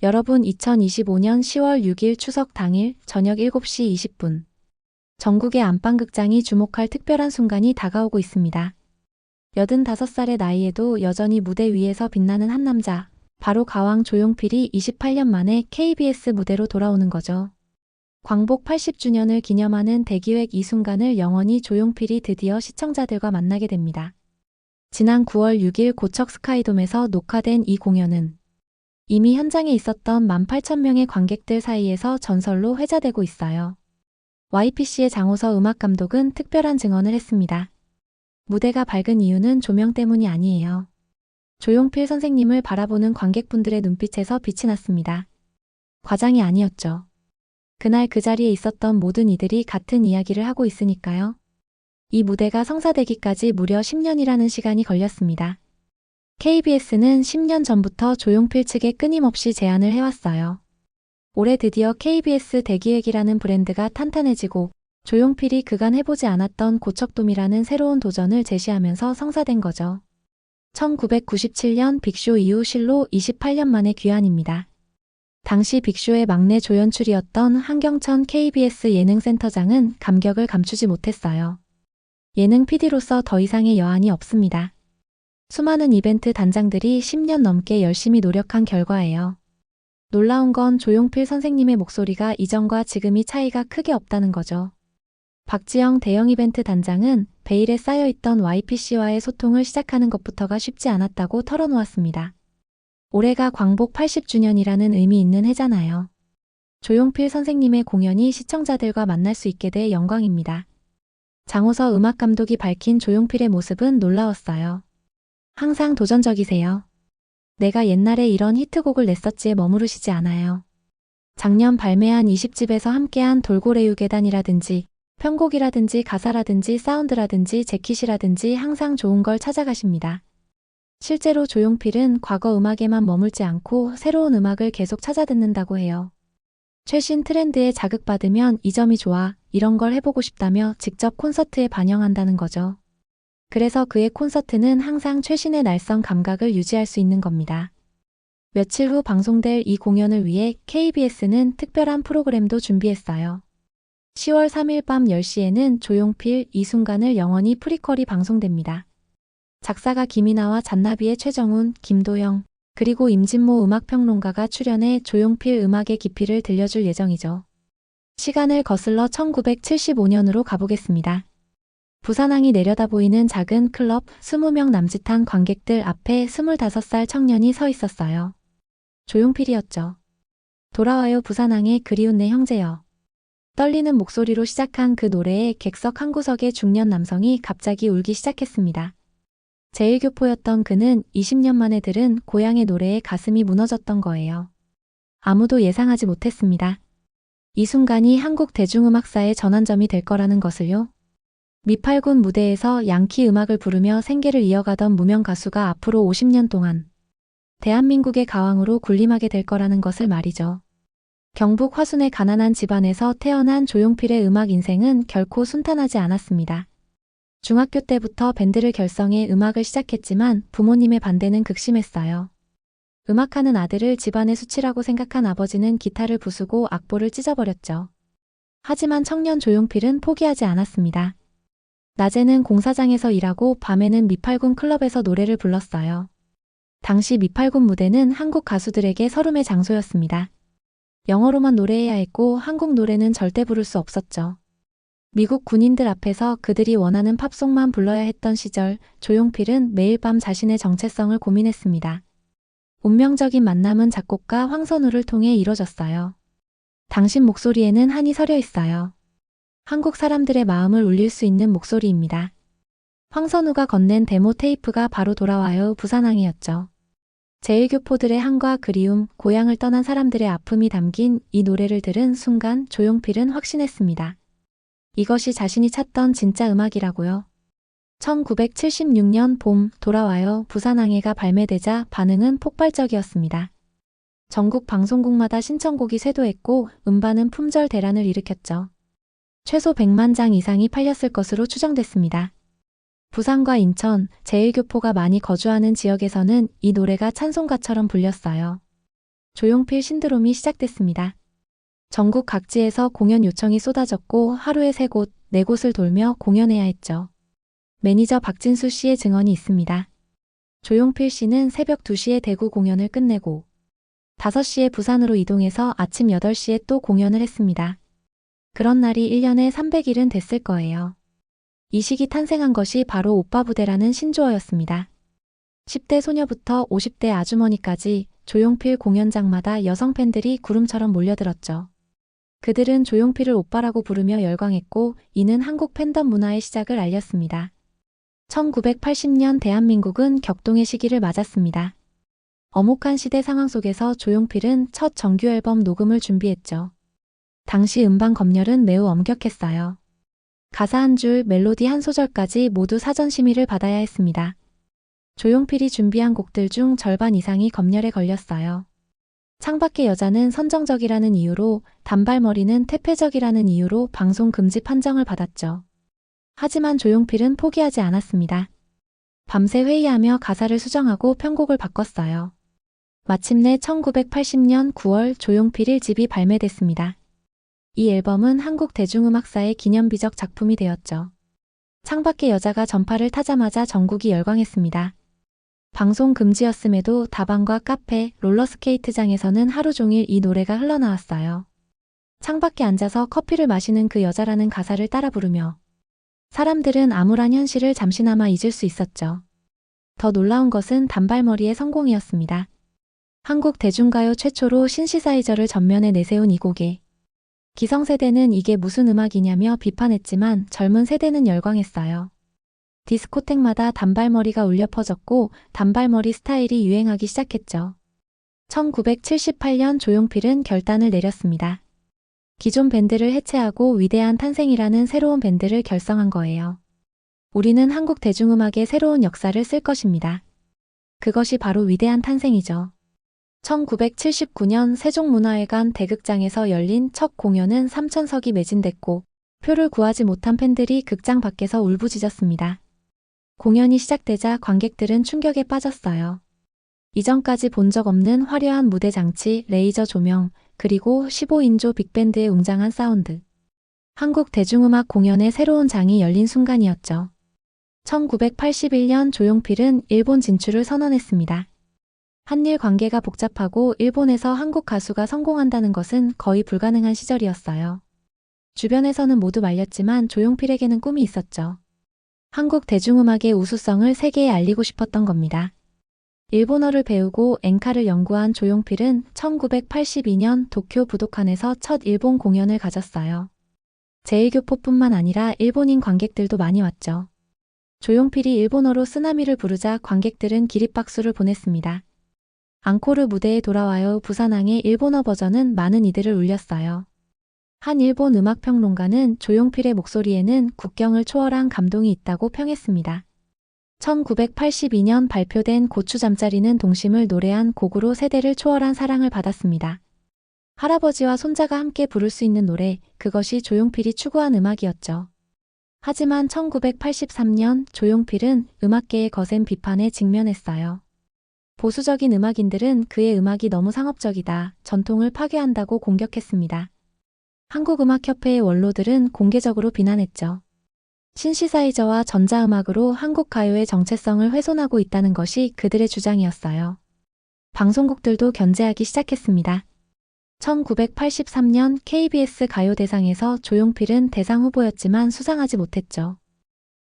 여러분 2025년 10월 6일 추석 당일 저녁 7시 20분. 전국의 안방극장이 주목할 특별한 순간이 다가오고 있습니다. 85살의 나이에도 여전히 무대 위에서 빛나는 한 남자. 바로 가왕 조용필이 28년 만에 KBS 무대로 돌아오는 거죠. 광복 80주년을 기념하는 대기획 이 순간을 영원히 조용필이 드디어 시청자들과 만나게 됩니다. 지난 9월 6일 고척 스카이돔에서 녹화된 이 공연은 이미 현장에 있었던 18,000명의 관객들 사이에서 전설로 회자되고 있어요. YPC의 장호서 음악감독은 특별한 증언을 했습니다. 무대가 밝은 이유는 조명 때문이 아니에요. 조용필 선생님을 바라보는 관객분들의 눈빛에서 빛이 났습니다. 과장이 아니었죠. 그날 그 자리에 있었던 모든 이들이 같은 이야기를 하고 있으니까요. 이 무대가 성사되기까지 무려 10년이라는 시간이 걸렸습니다. KBS는 10년 전부터 조용필 측에 끊임없이 제안을 해왔어요. 올해 드디어 KBS 대기획이라는 브랜드가 탄탄해지고 조용필이 그간 해보지 않았던 고척돔이라는 새로운 도전을 제시하면서 성사된 거죠. 1997년 빅쇼 이후 실로 28년 만의 귀환입니다. 당시 빅쇼의 막내 조연출이었던 한경천 KBS 예능센터장은 감격을 감추지 못했어요. 예능 PD로서 더 이상의 여한이 없습니다. 수많은 이벤트 단장들이 10년 넘게 열심히 노력한 결과예요. 놀라운 건 조용필 선생님의 목소리가 이전과 지금이 차이가 크게 없다는 거죠. 박지영 대형 이벤트 단장은 베일에 쌓여있던 YPC와의 소통을 시작하는 것부터가 쉽지 않았다고 털어놓았습니다. 올해가 광복 80주년이라는 의미 있는 해잖아요. 조용필 선생님의 공연이 시청자들과 만날 수 있게 돼 영광입니다. 장호서 음악감독이 밝힌 조용필의 모습은 놀라웠어요. 항상 도전적이세요. 내가 옛날에 이런 히트곡을 냈었지에 머무르시지 않아요. 작년 발매한 20집에서 함께한 돌고래유 계단이라든지 편곡이라든지 가사라든지 사운드라든지 재킷이라든지 항상 좋은 걸 찾아가십니다. 실제로 조용필은 과거 음악에만 머물지 않고 새로운 음악을 계속 찾아 듣는다고 해요. 최신 트렌드에 자극받으면 이 점이 좋아, 이런 걸 해보고 싶다며 직접 콘서트에 반영한다는 거죠. 그래서 그의 콘서트는 항상 최신의 날선 감각을 유지할 수 있는 겁니다. 며칠 후 방송될 이 공연을 위해 KBS는 특별한 프로그램도 준비했어요. 10월 3일 밤 10시에는 조용필 이 순간을 영원히 프리퀄이 방송됩니다. 작사가 김이나와 잔나비의 최정훈, 김도영, 그리고 임진모 음악평론가가 출연해 조용필 음악의 깊이를 들려줄 예정이죠. 시간을 거슬러 1975년으로 가보겠습니다. 부산항이 내려다보이는 작은 클럽 20명 남짓한 관객들 앞에 25살 청년이 서 있었어요. 조용필이었죠. 돌아와요 부산항의 그리운 내 형제여. 떨리는 목소리로 시작한 그 노래에 객석 한 구석의 중년 남성이 갑자기 울기 시작했습니다. 제1교포였던 그는 20년 만에 들은 고향의 노래에 가슴이 무너졌던 거예요. 아무도 예상하지 못했습니다. 이 순간이 한국 대중음악사의 전환점이 될 거라는 것을요. 미팔군 무대에서 양키 음악을 부르며 생계를 이어가던 무명 가수가 앞으로 50년 동안 대한민국의 가왕으로 군림하게 될 거라는 것을 말이죠. 경북 화순의 가난한 집안에서 태어난 조용필의 음악 인생은 결코 순탄하지 않았습니다. 중학교 때부터 밴드를 결성해 음악을 시작했지만 부모님의 반대는 극심했어요. 음악하는 아들을 집안의 수치라고 생각한 아버지는 기타를 부수고 악보를 찢어버렸죠. 하지만 청년 조용필은 포기하지 않았습니다. 낮에는 공사장에서 일하고 밤에는 미팔군 클럽에서 노래를 불렀어요. 당시 미팔군 무대는 한국 가수들에게 서름의 장소였습니다. 영어로만 노래해야 했고 한국 노래는 절대 부를 수 없었죠. 미국 군인들 앞에서 그들이 원하는 팝송만 불러야 했던 시절, 조용필은 매일 밤 자신의 정체성을 고민했습니다. 운명적인 만남은 작곡가 황선우를 통해 이뤄졌어요. 당신 목소리에는 한이 서려 있어요. 한국 사람들의 마음을 울릴 수 있는 목소리입니다. 황선우가 건넨 데모 테이프가 바로 돌아와요 부산항이었죠. 제1교포들의 한과 그리움, 고향을 떠난 사람들의 아픔이 담긴 이 노래를 들은 순간 조용필은 확신했습니다. 이것이 자신이 찾던 진짜 음악이라고요. 1976년 봄 돌아와요 부산항해가 발매되자 반응은 폭발적이었습니다. 전국 방송국마다 신청곡이 쇄도했고 음반은 품절 대란을 일으켰죠. 최소 100만 장 이상이 팔렸을 것으로 추정됐습니다. 부산과 인천, 제1교포가 많이 거주하는 지역에서는 이 노래가 찬송가처럼 불렸어요. 조용필 신드롬이 시작됐습니다. 전국 각지에서 공연 요청이 쏟아졌고 하루에 3곳, 4곳을 돌며 공연해야 했죠. 매니저 박진수 씨의 증언이 있습니다. 조용필 씨는 새벽 2시에 대구 공연을 끝내고 5시에 부산으로 이동해서 아침 8시에 또 공연을 했습니다. 그런 날이 1년에 300일은 됐을 거예요. 이 시기 탄생한 것이 바로 오빠 부대라는 신조어였습니다. 10대 소녀부터 50대 아주머니까지 조용필 공연장마다 여성 팬들이 구름처럼 몰려들었죠. 그들은 조용필을 오빠라고 부르며 열광했고 이는 한국 팬덤 문화의 시작을 알렸습니다. 1980년 대한민국은 격동의 시기를 맞았습니다. 엄혹한 시대 상황 속에서 조용필은 첫 정규 앨범 녹음을 준비했죠. 당시 음반 검열은 매우 엄격했어요. 가사 한 줄, 멜로디 한 소절까지 모두 사전 심의를 받아야 했습니다. 조용필이 준비한 곡들 중 절반 이상이 검열에 걸렸어요. 창밖의 여자는 선정적이라는 이유로, 단발머리는 퇴폐적이라는 이유로 방송 금지 판정을 받았죠. 하지만 조용필은 포기하지 않았습니다. 밤새 회의하며 가사를 수정하고 편곡을 바꿨어요. 마침내 1980년 9월 조용필 1집이 발매됐습니다. 이 앨범은 한국 대중음악사의 기념비적 작품이 되었죠. 창밖의 여자가 전파를 타자마자 전국이 열광했습니다. 방송 금지였음에도 다방과 카페, 롤러스케이트장에서는 하루 종일 이 노래가 흘러나왔어요. 창밖에 앉아서 커피를 마시는 그 여자라는 가사를 따라 부르며 사람들은 암울한 현실을 잠시나마 잊을 수 있었죠. 더 놀라운 것은 단발머리의 성공이었습니다. 한국 대중가요 최초로 신시사이저를 전면에 내세운 이 곡에 기성세대는 이게 무슨 음악이냐며 비판했지만 젊은 세대는 열광했어요. 디스코텍마다 단발머리가 울려 퍼졌고 단발머리 스타일이 유행하기 시작했죠. 1978년 조용필은 결단을 내렸습니다. 기존 밴드를 해체하고 위대한 탄생이라는 새로운 밴드를 결성한 거예요. 우리는 한국 대중음악의 새로운 역사를 쓸 것입니다. 그것이 바로 위대한 탄생이죠. 1979년 세종문화회관 대극장에서 열린 첫 공연은 3,000석이 매진됐고 표를 구하지 못한 팬들이 극장 밖에서 울부짖었습니다. 공연이 시작되자 관객들은 충격에 빠졌어요. 이전까지 본 적 없는 화려한 무대 장치, 레이저 조명, 그리고 15인조 빅밴드의 웅장한 사운드. 한국 대중음악 공연의 새로운 장이 열린 순간이었죠. 1981년 조용필은 일본 진출을 선언했습니다. 한일 관계가 복잡하고 일본에서 한국 가수가 성공한다는 것은 거의 불가능한 시절이었어요. 주변에서는 모두 말렸지만 조용필에게는 꿈이 있었죠. 한국 대중음악의 우수성을 세계에 알리고 싶었던 겁니다. 일본어를 배우고 엔카를 연구한 조용필은 1982년 도쿄 부도칸에서 첫 일본 공연을 가졌어요. 제1교포뿐만 아니라 일본인 관객들도 많이 왔죠. 조용필이 일본어로 쓰나미를 부르자 관객들은 기립박수를 보냈습니다. 앙코르 무대에 돌아와요 부산항의 일본어 버전은 많은 이들을 울렸어요. 한 일본 음악평론가는 조용필의 목소리에는 국경을 초월한 감동이 있다고 평했습니다. 1982년 발표된 고추잠자리는 동심을 노래한 곡으로 세대를 초월한 사랑을 받았습니다. 할아버지와 손자가 함께 부를 수 있는 노래, 그것이 조용필이 추구한 음악이었죠. 하지만 1983년 조용필은 음악계의 거센 비판에 직면했어요. 보수적인 음악인들은 그의 음악이 너무 상업적이다, 전통을 파괴한다고 공격했습니다. 한국음악협회의 원로들은 공개적으로 비난했죠. 신시사이저와 전자음악으로 한국 가요의 정체성을 훼손하고 있다는 것이 그들의 주장이었어요. 방송국들도 견제하기 시작했습니다. 1983년 KBS 가요대상에서 조용필은 대상 후보였지만 수상하지 못했죠.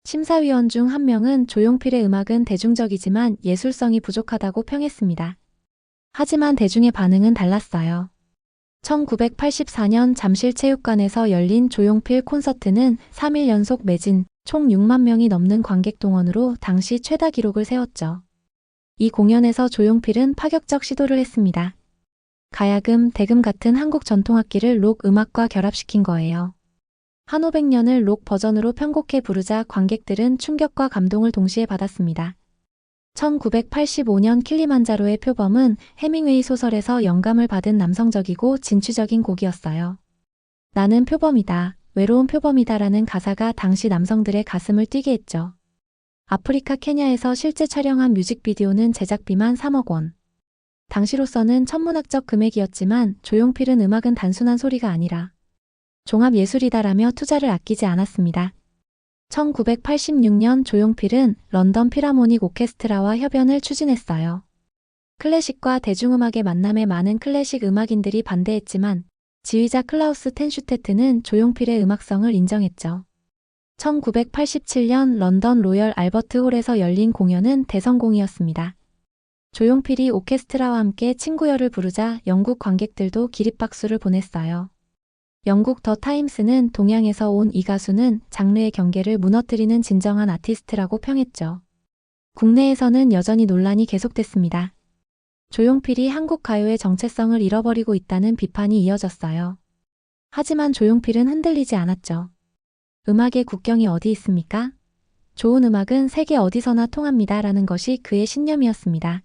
심사위원 중 한 명은 조용필의 음악은 대중적이지만 예술성이 부족하다고 평했습니다. 하지만 대중의 반응은 달랐어요. 1984년 잠실체육관에서 열린 조용필 콘서트는 3일 연속 매진, 총 6만 명이 넘는 관객 동원으로 당시 최다 기록을 세웠죠. 이 공연에서 조용필은 파격적 시도를 했습니다. 가야금, 대금 같은 한국 전통악기를 록 음악과 결합시킨 거예요. 한 500년을 록 버전으로 편곡해 부르자 관객들은 충격과 감동을 동시에 받았습니다. 1985년 킬리만자로의 표범은 해밍웨이 소설에서 영감을 받은 남성적이고 진취적인 곡이었어요. 나는 표범이다, 외로운 표범이다라는 가사가 당시 남성들의 가슴을 뛰게 했죠. 아프리카 케냐에서 실제 촬영한 뮤직비디오는 제작비만 3억 원. 당시로서는 천문학적 금액이었지만 조용필은 음악은 단순한 소리가 아니라 종합예술이다라며 투자를 아끼지 않았습니다. 1986년 조용필은 런던 필하모닉 오케스트라와 협연을 추진했어요. 클래식과 대중음악의 만남에 많은 클래식 음악인들이 반대했지만 지휘자 클라우스 텐슈테트는 조용필의 음악성을 인정했죠. 1987년 런던 로열 알버트 홀에서 열린 공연은 대성공이었습니다. 조용필이 오케스트라와 함께 친구여를 부르자 영국 관객들도 기립박수를 보냈어요. 영국 더 타임스는 동양에서 온 이 가수는 장르의 경계를 무너뜨리는 진정한 아티스트라고 평했죠. 국내에서는 여전히 논란이 계속됐습니다. 조용필이 한국 가요의 정체성을 잃어버리고 있다는 비판이 이어졌어요. 하지만 조용필은 흔들리지 않았죠. 음악의 국경이 어디 있습니까? 좋은 음악은 세계 어디서나 통합니다. 라는 것이 그의 신념이었습니다.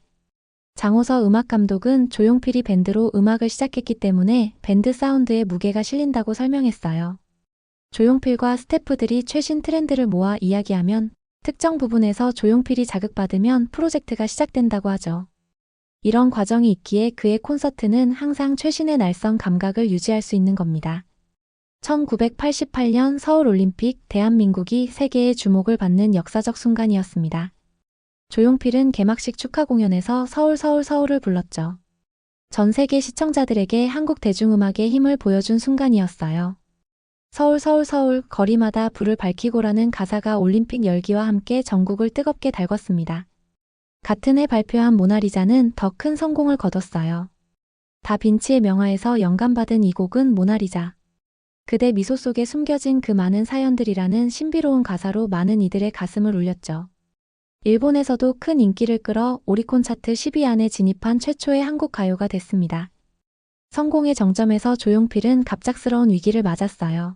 장호서 음악감독은 조용필이 밴드로 음악을 시작했기 때문에 밴드 사운드에 무게가 실린다고 설명했어요. 조용필과 스태프들이 최신 트렌드를 모아 이야기하면 특정 부분에서 조용필이 자극받으면 프로젝트가 시작된다고 하죠. 이런 과정이 있기에 그의 콘서트는 항상 최신의 날성 감각을 유지할 수 있는 겁니다. 1988년 서울올림픽 대한민국이 세계의 주목을 받는 역사적 순간이었습니다. 조용필은 개막식 축하 공연에서 서울을 불렀죠. 전 세계 시청자들에게 한국 대중음악의 힘을 보여준 순간이었어요. 서울 거리마다 불을 밝히고라는 가사가 올림픽 열기와 함께 전국을 뜨겁게 달궜습니다. 같은 해 발표한 모나리자는 더 큰 성공을 거뒀어요. 다빈치의 명화에서 영감받은 이 곡은 모나리자. 그대 미소 속에 숨겨진 그 많은 사연들이라는 신비로운 가사로 많은 이들의 가슴을 울렸죠. 일본에서도 큰 인기를 끌어 오리콘 차트 10위 안에 진입한 최초의 한국 가요가 됐습니다. 성공의 정점에서 조용필은 갑작스러운 위기를 맞았어요.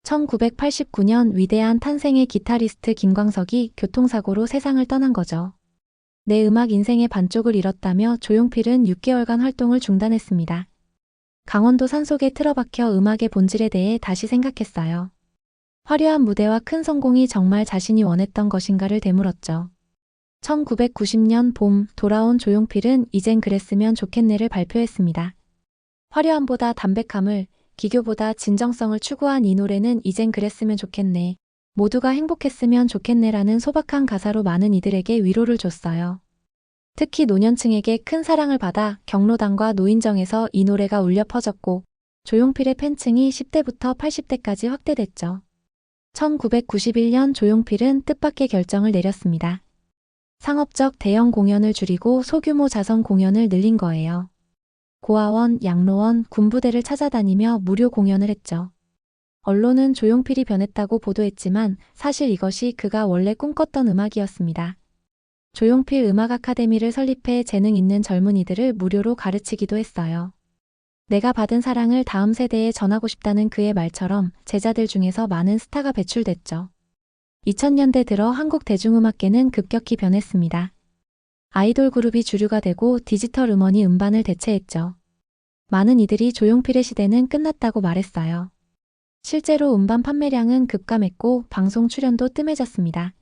1989년 위대한 탄생의 기타리스트 김광석이 교통사고로 세상을 떠난 거죠. 내 음악 인생의 반쪽을 잃었다며 조용필은 6개월간 활동을 중단했습니다. 강원도 산속에 틀어박혀 음악의 본질에 대해 다시 생각했어요. 화려한 무대와 큰 성공이 정말 자신이 원했던 것인가를 되물었죠. 1990년 봄 돌아온 조용필은 이젠 그랬으면 좋겠네를 발표했습니다. 화려함보다 담백함을, 기교보다 진정성을 추구한 이 노래는 이젠 그랬으면 좋겠네, 모두가 행복했으면 좋겠네라는 소박한 가사로 많은 이들에게 위로를 줬어요. 특히 노년층에게 큰 사랑을 받아 경로당과 노인정에서 이 노래가 울려 퍼졌고 조용필의 팬층이 10대부터 80대까지 확대됐죠. 1991년 조용필은 뜻밖의 결정을 내렸습니다. 상업적 대형 공연을 줄이고 소규모 자선 공연을 늘린 거예요. 고아원, 양로원, 군부대를 찾아다니며 무료 공연을 했죠. 언론은 조용필이 변했다고 보도했지만 사실 이것이 그가 원래 꿈꿨던 음악이었습니다. 조용필 음악 아카데미를 설립해 재능 있는 젊은이들을 무료로 가르치기도 했어요. 내가 받은 사랑을 다음 세대에 전하고 싶다는 그의 말처럼 제자들 중에서 많은 스타가 배출됐죠. 2000년대 들어 한국 대중음악계는 급격히 변했습니다. 아이돌 그룹이 주류가 되고 디지털 음원이 음반을 대체했죠. 많은 이들이 조용필의 시대는 끝났다고 말했어요. 실제로 음반 판매량은 급감했고 방송 출연도 뜸해졌습니다.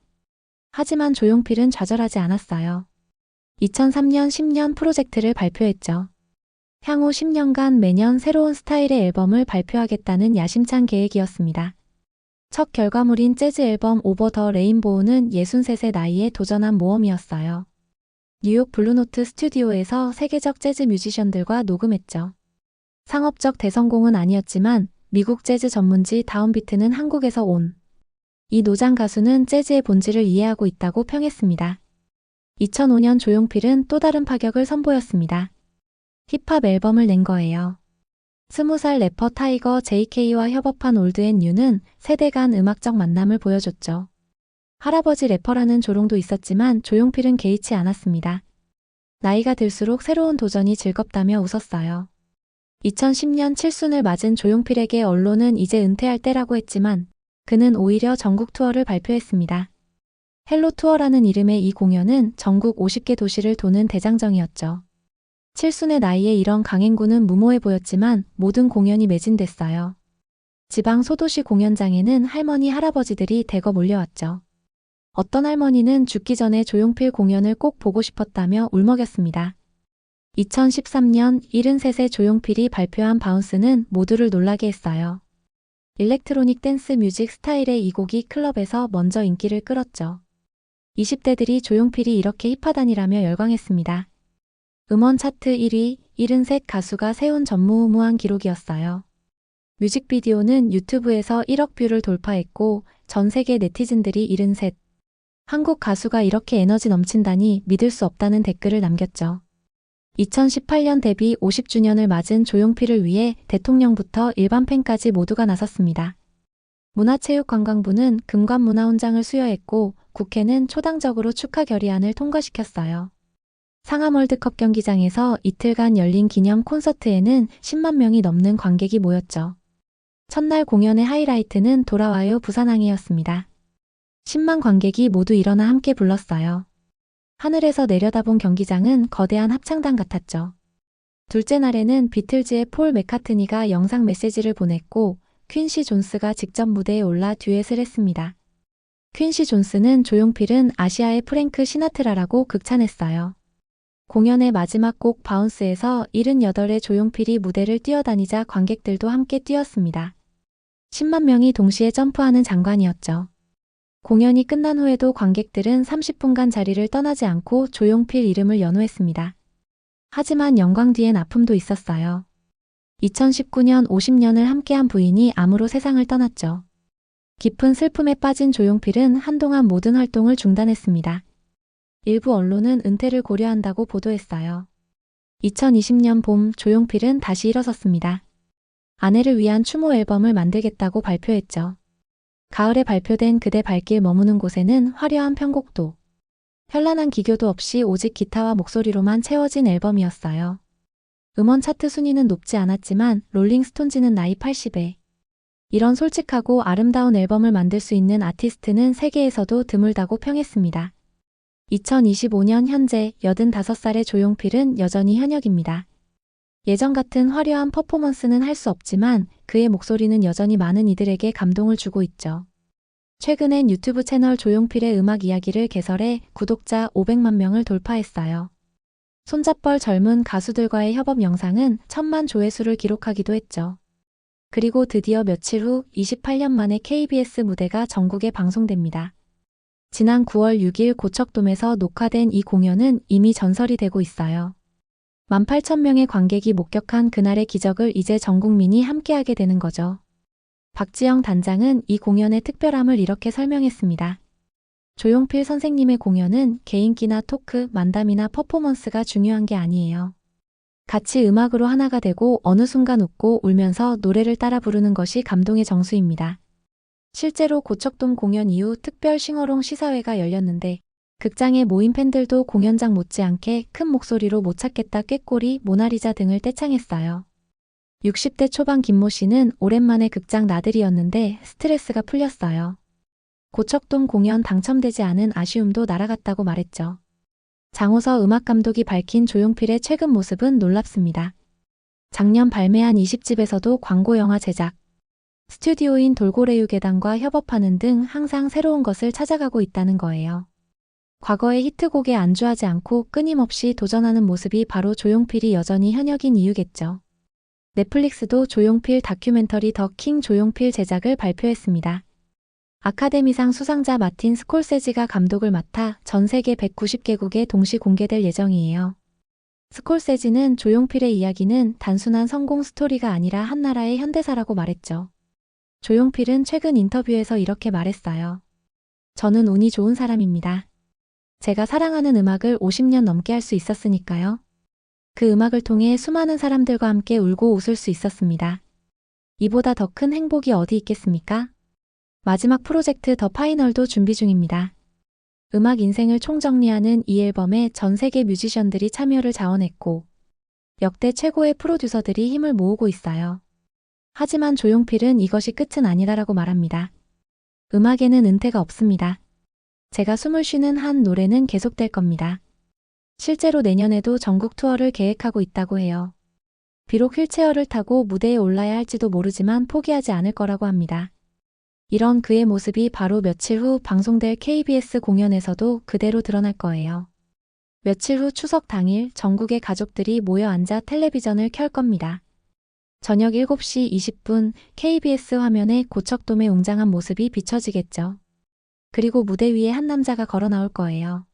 하지만 조용필은 좌절하지 않았어요. 2003년 10년 프로젝트를 발표했죠. 향후 10년간 매년 새로운 스타일의 앨범을 발표하겠다는 야심찬 계획이었습니다. 첫 결과물인 재즈 앨범 오버 더 레인보우는 63세 나이에 도전한 모험이었어요. 뉴욕 블루노트 스튜디오에서 세계적 재즈 뮤지션들과 녹음했죠. 상업적 대성공은 아니었지만 미국 재즈 전문지 다운비트는 한국에서 온 이 노장 가수는 재즈의 본질을 이해하고 있다고 평했습니다. 2005년 조용필은 또 다른 파격을 선보였습니다. 힙합 앨범을 낸 거예요. 20살 래퍼 타이거 JK와 협업한 올드앤뉴는 세대 간 음악적 만남을 보여줬죠. 할아버지 래퍼라는 조롱도 있었지만 조용필은 개의치 않았습니다. 나이가 들수록 새로운 도전이 즐겁다며 웃었어요. 2010년 칠순을 맞은 조용필에게 언론은 이제 은퇴할 때라고 했지만 그는 오히려 전국 투어를 발표했습니다. 헬로 투어라는 이름의 이 공연은 전국 50개 도시를 도는 대장정이었죠. 칠순의 나이에 이런 강행군은 무모해 보였지만 모든 공연이 매진됐어요. 지방 소도시 공연장에는 할머니, 할아버지들이 대거 몰려왔죠. 어떤 할머니는 죽기 전에 조용필 공연을 꼭 보고 싶었다며 울먹였습니다. 2013년 73세 조용필이 발표한 바운스는 모두를 놀라게 했어요. 일렉트로닉 댄스 뮤직 스타일의 이 곡이 클럽에서 먼저 인기를 끌었죠. 20대들이 조용필이 이렇게 힙하다니라며 열광했습니다. 음원 차트 1위, 73 가수가 세운 전무후무한 기록이었어요. 뮤직비디오는 유튜브에서 1억 뷰를 돌파했고 전 세계 네티즌들이 73 한국 가수가 이렇게 에너지 넘친다니 믿을 수 없다는 댓글을 남겼죠. 2018년 데뷔 50주년을 맞은 조용필을 위해 대통령부터 일반 팬까지 모두가 나섰습니다. 문화체육관광부는 금관문화훈장을 수여했고 국회는 초당적으로 축하 결의안을 통과시켰어요. 상암 월드컵 경기장에서 이틀간 열린 기념 콘서트에는 10만 명이 넘는 관객이 모였죠. 첫날 공연의 하이라이트는 돌아와요 부산항이었습니다. 10만 관객이 모두 일어나 함께 불렀어요. 하늘에서 내려다본 경기장은 거대한 합창단 같았죠. 둘째 날에는 비틀즈의 폴 맥카트니가 영상 메시지를 보냈고 퀸시 존스가 직접 무대에 올라 듀엣을 했습니다. 퀸시 존스는 조용필은 아시아의 프랭크 시나트라라고 극찬했어요. 공연의 마지막 곡 바운스에서 78의 조용필이 무대를 뛰어다니자 관객들도 함께 뛰었습니다. 10만 명이 동시에 점프하는 장관이었죠. 공연이 끝난 후에도 관객들은 30분간 자리를 떠나지 않고 조용필 이름을 연호했습니다. 하지만 영광 뒤엔 아픔도 있었어요. 2019년 50년을 함께한 부인이 암으로 세상을 떠났죠. 깊은 슬픔에 빠진 조용필은 한동안 모든 활동을 중단했습니다. 일부 언론은 은퇴를 고려한다고 보도했어요. 2020년 봄 조용필은 다시 일어섰습니다. 아내를 위한 추모 앨범을 만들겠다고 발표했죠. 가을에 발표된 그대 발길 머무는 곳에는 화려한 편곡도, 현란한 기교도 없이 오직 기타와 목소리로만 채워진 앨범이었어요. 음원 차트 순위는 높지 않았지만 롤링스톤즈는 나이 80에 이런 솔직하고 아름다운 앨범을 만들 수 있는 아티스트는 세계에서도 드물다고 평했습니다. 2025년 현재 85살의 조용필은 여전히 현역입니다. 예전 같은 화려한 퍼포먼스는 할 수 없지만 그의 목소리는 여전히 많은 이들에게 감동을 주고 있죠. 최근엔 유튜브 채널 조용필의 음악 이야기를 개설해 구독자 500만 명을 돌파했어요. 손잡벌 젊은 가수들과의 협업 영상은 1000만 조회수를 기록하기도 했죠. 그리고 드디어 며칠 후 28년 만에 KBS 무대가 전국에 방송됩니다. 지난 9월 6일 고척돔에서 녹화된 이 공연은 이미 전설이 되고 있어요. 18,000명의 관객이 목격한 그날의 기적을 이제 전 국민이 함께하게 되는 거죠. 박지영 단장은 이 공연의 특별함을 이렇게 설명했습니다. 조용필 선생님의 공연은 개인기나 토크, 만담이나 퍼포먼스가 중요한 게 아니에요. 같이 음악으로 하나가 되고 어느 순간 웃고 울면서 노래를 따라 부르는 것이 감동의 정수입니다. 실제로 고척돔 공연 이후 특별 싱어롱 시사회가 열렸는데 극장에 모인 팬들도 공연장 못지않게 큰 목소리로 못 찾겠다 꾀꼬리, 모나리자 등을 떼창했어요. 60대 초반 김모 씨는 오랜만에 극장 나들이였는데 스트레스가 풀렸어요. 고척돔 공연 당첨되지 않은 아쉬움도 날아갔다고 말했죠. 장호서 음악감독이 밝힌 조용필의 최근 모습은 놀랍습니다. 작년 발매한 20집에서도 광고 영화 제작, 스튜디오인 돌고래유괴단과 협업하는 등 항상 새로운 것을 찾아가고 있다는 거예요. 과거의 히트곡에 안주하지 않고 끊임없이 도전하는 모습이 바로 조용필이 여전히 현역인 이유겠죠. 넷플릭스도 조용필 다큐멘터리 더 킹 조용필 제작을 발표했습니다. 아카데미상 수상자 마틴 스콜세지가 감독을 맡아 전 세계 190개국에 동시 공개될 예정이에요. 스콜세지는 조용필의 이야기는 단순한 성공 스토리가 아니라 한 나라의 현대사라고 말했죠. 조용필은 최근 인터뷰에서 이렇게 말했어요. 저는 운이 좋은 사람입니다. 제가 사랑하는 음악을 50년 넘게 할 수 있었으니까요. 그 음악을 통해 수많은 사람들과 함께 울고 웃을 수 있었습니다. 이보다 더 큰 행복이 어디 있겠습니까? 마지막 프로젝트 더 파이널도 준비 중입니다. 음악 인생을 총정리하는 이 앨범에 전 세계 뮤지션들이 참여를 자원했고 역대 최고의 프로듀서들이 힘을 모으고 있어요. 하지만 조용필은 이것이 끝은 아니라고 말합니다. 음악에는 은퇴가 없습니다. 제가 숨을 쉬는 한 노래는 계속될 겁니다. 실제로 내년에도 전국 투어를 계획하고 있다고 해요. 비록 휠체어를 타고 무대에 올라야 할지도 모르지만 포기하지 않을 거라고 합니다. 이런 그의 모습이 바로 며칠 후 방송될 KBS 공연에서도 그대로 드러날 거예요. 며칠 후 추석 당일 전국의 가족들이 모여 앉아 텔레비전을 켤 겁니다. 저녁 7시 20분 KBS 화면에 고척돔의 웅장한 모습이 비춰지겠죠. 그리고 무대 위에 한 남자가 걸어 나올 거예요.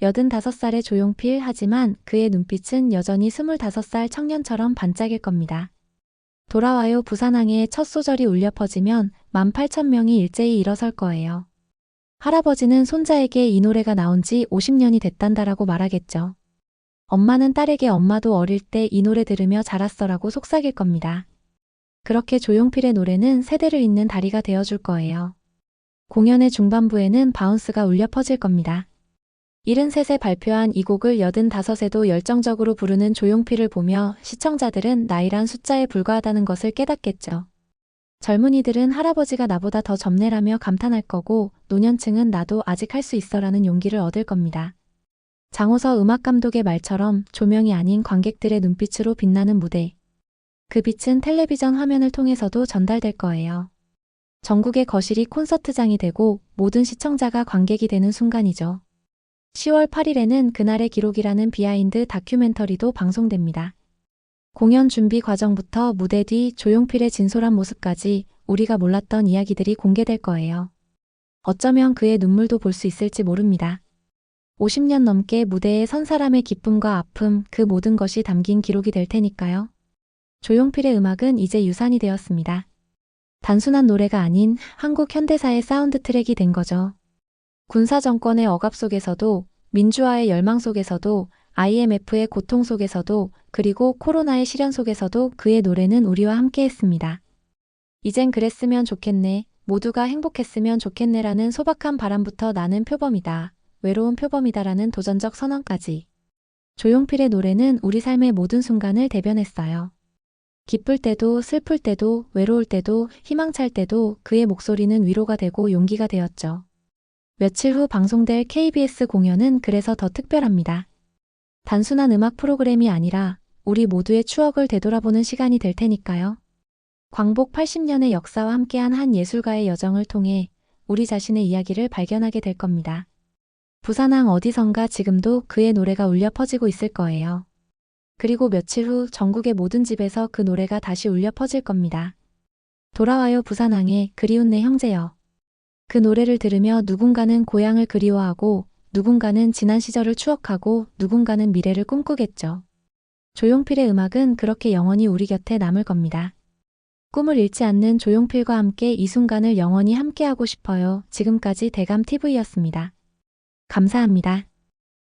85살의 조용필 하지만 그의 눈빛은 여전히 25살 청년처럼 반짝일 겁니다. 돌아와요 부산항의 첫 소절이 울려 퍼지면 18,000명이 일제히 일어설 거예요. 할아버지는 손자에게 이 노래가 나온 지 50년이 됐단다라고 말하겠죠. 엄마는 딸에게 엄마도 어릴 때 이 노래 들으며 자랐어라고 속삭일 겁니다. 그렇게 조용필의 노래는 세대를 잇는 다리가 되어줄 거예요. 공연의 중반부에는 바운스가 울려 퍼질 겁니다. 73세 발표한 이 곡을 85세도 열정적으로 부르는 조용필을 보며 시청자들은 나이란 숫자에 불과하다는 것을 깨닫겠죠. 젊은이들은 할아버지가 나보다 더 젊네라며 감탄할 거고 노년층은 나도 아직 할 수 있어라는 용기를 얻을 겁니다. 장호서 음악감독의 말처럼 조명이 아닌 관객들의 눈빛으로 빛나는 무대. 그 빛은 텔레비전 화면을 통해서도 전달될 거예요. 전국의 거실이 콘서트장이 되고 모든 시청자가 관객이 되는 순간이죠. 10월 8일에는 그날의 기록이라는 비하인드 다큐멘터리도 방송됩니다. 공연 준비 과정부터 무대 뒤 조용필의 진솔한 모습까지 우리가 몰랐던 이야기들이 공개될 거예요. 어쩌면 그의 눈물도 볼 수 있을지 모릅니다. 50년 넘게 무대에 선 사람의 기쁨과 아픔, 그 모든 것이 담긴 기록이 될 테니까요. 조용필의 음악은 이제 유산이 되었습니다. 단순한 노래가 아닌 한국 현대사의 사운드 트랙이 된 거죠. 군사 정권의 억압 속에서도, 민주화의 열망 속에서도, IMF의 고통 속에서도, 그리고 코로나의 시련 속에서도 그의 노래는 우리와 함께했습니다. 이젠 그랬으면 좋겠네, 모두가 행복했으면 좋겠네라는 소박한 바람부터 나는 표범이다, 외로운 표범이다라는 도전적 선언까지. 조용필의 노래는 우리 삶의 모든 순간을 대변했어요. 기쁠 때도 슬플 때도 외로울 때도 희망찰 때도 그의 목소리는 위로가 되고 용기가 되었죠. 며칠 후 방송될 KBS 공연은 그래서 더 특별합니다. 단순한 음악 프로그램이 아니라 우리 모두의 추억을 되돌아보는 시간이 될 테니까요. 광복 80년의 역사와 함께한 한 예술가의 여정을 통해 우리 자신의 이야기를 발견하게 될 겁니다. 부산항 어디선가 지금도 그의 노래가 울려 퍼지고 있을 거예요. 그리고 며칠 후 전국의 모든 집에서 그 노래가 다시 울려 퍼질 겁니다. 돌아와요 부산항에 그리운 내 형제여. 그 노래를 들으며 누군가는 고향을 그리워하고 누군가는 지난 시절을 추억하고 누군가는 미래를 꿈꾸겠죠. 조용필의 음악은 그렇게 영원히 우리 곁에 남을 겁니다. 꿈을 잃지 않는 조용필과 함께 이 순간을 영원히 함께하고 싶어요. 지금까지 대감TV였습니다. 감사합니다.